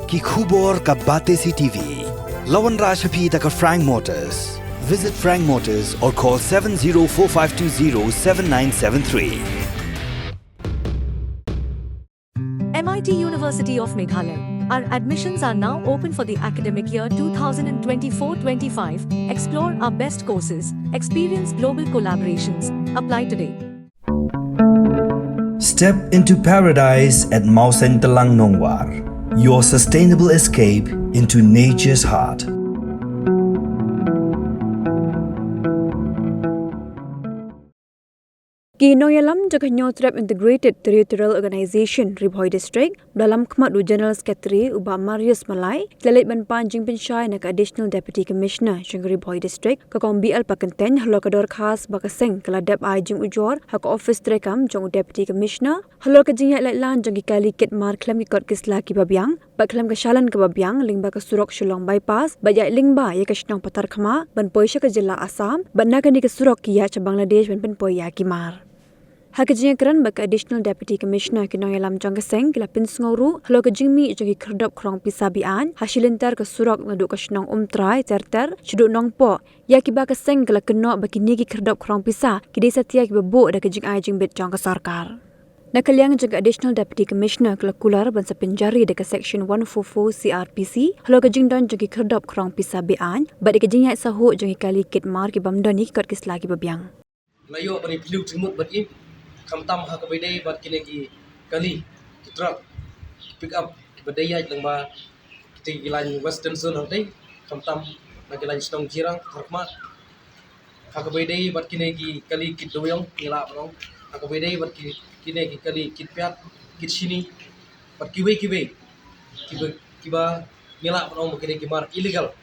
ki khubor ka bate CTV. Lawan Rajhapi taka Frank Motors. Visit Frank Motors or call 7045207973. MIT University of Meghalaya. Our admissions are now open for the academic year 2024-25. Explore our best courses. Experience global collaborations. Apply today. Step into paradise at Mausen Telang Nongwar. Your sustainable escape into nature's heart. Kinoyalam Jaganyotrap Integrated Territorial Organization Ribhoi District dalam Khmadu General Secretary Uba Marius Malai telit ban panjing pensyai nak Additional Deputy Commissioner Jeng Ribhoi District ka kombi al pakenten halo kador khas bakaseng keladap ai jeng ujor hak office trekam jeng Deputy Commissioner halo ka jing yak lan jeng kali kit mar klam ki kot kisla ki babyang bak klam ka shalan ka babyang lingba ka surok shillong bypass bajai lingba ya ka shnong patar khama ban poisha ka jilla Assam ban na ka ni ka surok ki ya cha Bangladesh ban pen poya ki mar. Hakajing keran bak Additional Deputy Commissioner Kinoyalam Jangkaseng kila pinsngoru halo kajingmi jagi kerdop krong pisabian hasilintar ke surok ngaduk ke senong umtrai terter cuduk nongpo ya kiba kaseng kila kenok baki nigi kerdop krong pisa kidi setia kiba da kajing ajing bet jang ke sarkar. Nakaliang jaga Additional Deputy Commissioner kila kular ban sepinjari dekat Section 144 CRPC halo kajing don jagi kerdop krong pisabian bat kajing yak sahuk jagi kali kit mar ki bamdoni kot kisla ki babyang. Layo bani pilu timut bat im kamtam ha kabede bat kine ki kali ki truck pick up badaya langba ti gilan western zone hote kamtam na gilan stong jirang tharma ha kabede bat kine ki kali ki doyong kila bang ha kabede bat kine ki kali ki pyat ki sini bat kiwe kiba mila bang kine ki mar illegal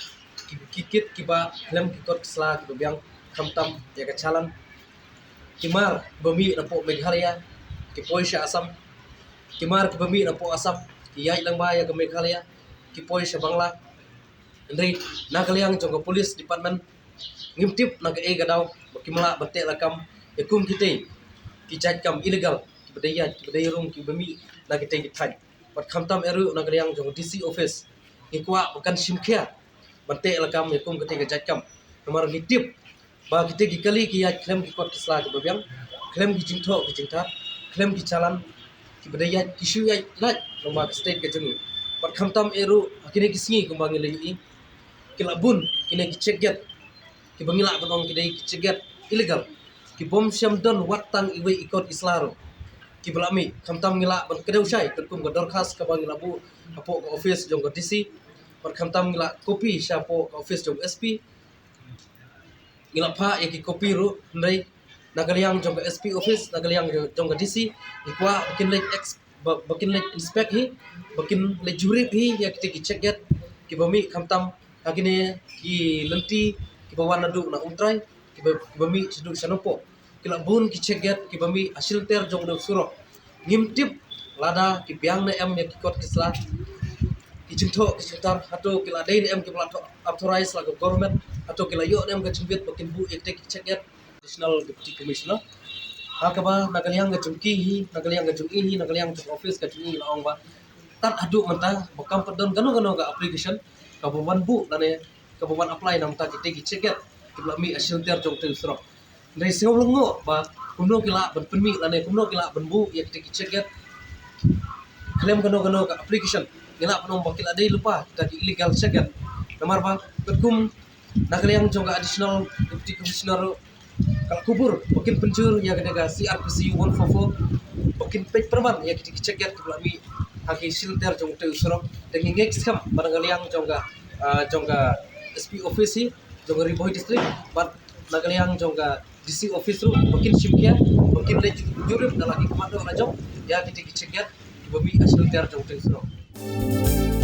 ki kit kiba lem ki kot sla ki biang kamtam ya ka chalan Kimar bami na po Meghalaya, kipoy siya Assam. Kimar bami na po Assam, kiyay lang baya ke Meghalaya, kipoy siya Bangla. Andri nakalayang jong police department ngimtip nag-ega daw, bakimala bante lakam, yakum kitay, kijat kam illegal, kibadaya rung kibami nagitay gitay. Pat kamtam eru nakalayang jong DC office, ngikwa bukan simkya, bante lakam yakum kitay gajat kam. Namar ngitip ba kita kali ki ya klem ki kot kisla ki babyang klem ki jingtho ki jingtar klem ki chalan ki badaya ki shu ya lat lomba state ke jung pat khamtam eru kini ki singi kumbang legi ki labun kini ki cheget ki bangila banong ki dai ki cheget illegal ki bom syam don watang iwe ikot islaro ki belami khamtam ngila ban kedau syai kum godor khas ka bangila bu apo ka office jong ka DC pat khamtam ngila kopi syapo ka office jong SP ngilapa yaki kopi ru ndai nagaliang jong SP office nagaliang jong DC ikwa bakin lek inspect hi bakin lek juri hi ya kita check get ki bami kamtam agine ki lenti ki bawan nadu na umtrai ki bami sedu sanopo kila bun ki check get ki bami hasil ter jong do surok ngimtip lada ki biang na em ya ki kot kisla ki jingtho ki jingtar hato kila dain em ki plato authorize lagu government atau kila yo nem ka chumbit bakin bu ektek checket Additional Deputy Commissioner hakaba nagaliang ka chumki hi nagaliang ka chungi hi nagaliang ka office ka chungi laong ba tat adu manta bakam padon gano ka application ka buban bu lane ka buban apply nam ta kite checket kibla mi asil ter jong tel sro dai sew lungo ba kumno kila ban penmi lane kumno kila ban bu ya kite checket klaim gano ka application kila panong bakil adai lupa ta illegal checket namar ba kum nagaliang jong Additional Deputy Commissioner kalkubur bakin pencur ya kedega CRPC 144 bakin page perman ya kita cegat kami haki silter jong te usurok dengan ngek skam barangaliang jongga SP office jongga Ribhoi district bat nagaliang jongga DC office ru bakin simkia bakin le jurip dalaki komando rajong ya kita cegat kami silter jong te usurok